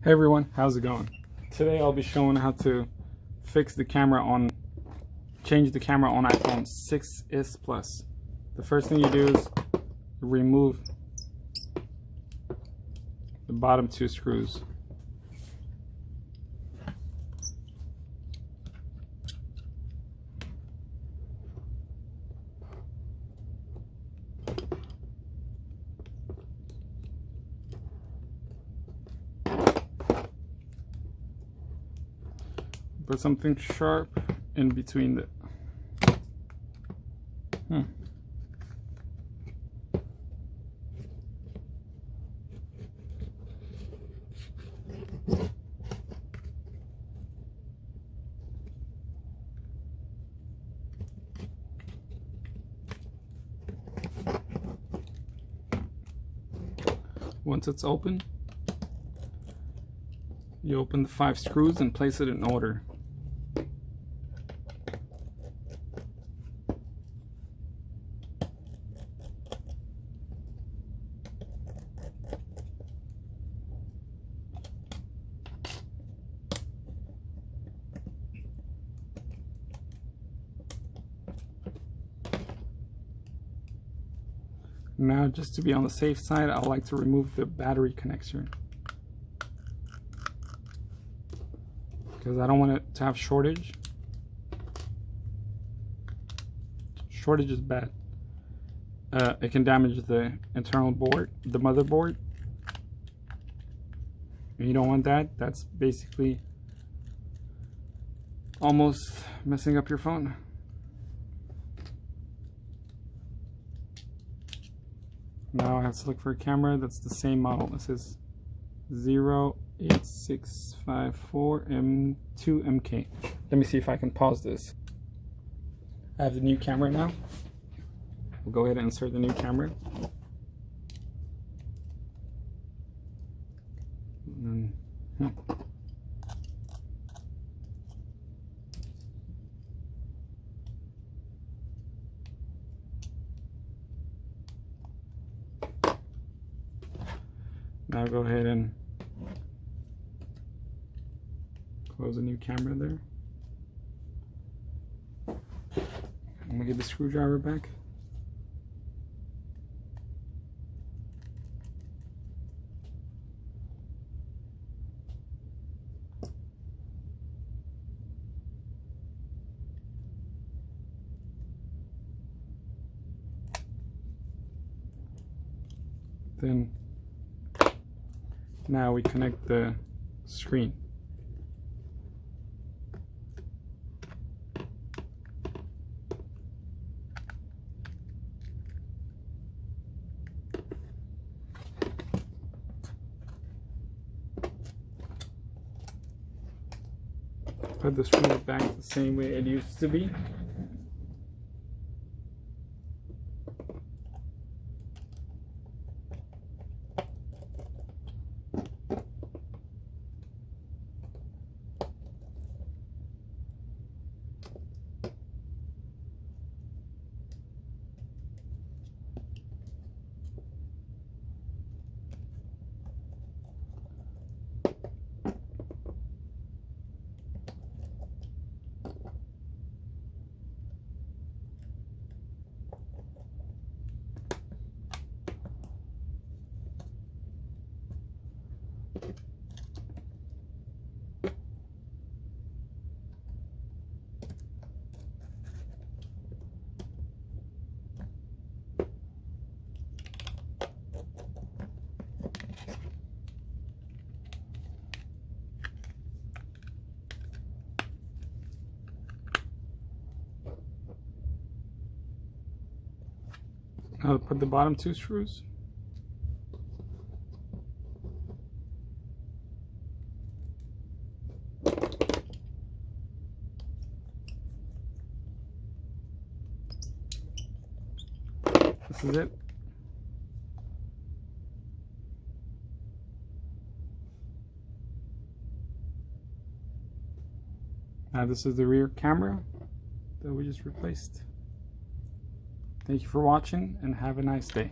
Hey everyone, how's it going? Today I'll be showing how to change the camera on iPhone 6s Plus. The first thing you do is remove the bottom two screws. Put something sharp in between the Once it's open, you open the 5 screws and place it in order. Now, just to be on the safe side, I like to remove the battery connector because I don't want it to have shortage. Shortage is bad. It can damage the internal board, the motherboard. And you don't want that. That's basically almost messing up your phone. Now I have to look for a camera that's the same model. This is 08654M2MK. Let me see if I can pause this. I have the new camera now. We'll go ahead and insert the new camera. And then, Now go ahead and close the new camera there. I'm gonna get the screwdriver back. Then now we connect the screen. Put the screen back the same way it used to be. Now put the bottom 2 screws. This is it. Now this is the rear camera that we just replaced. Thank you for watching and have a nice day.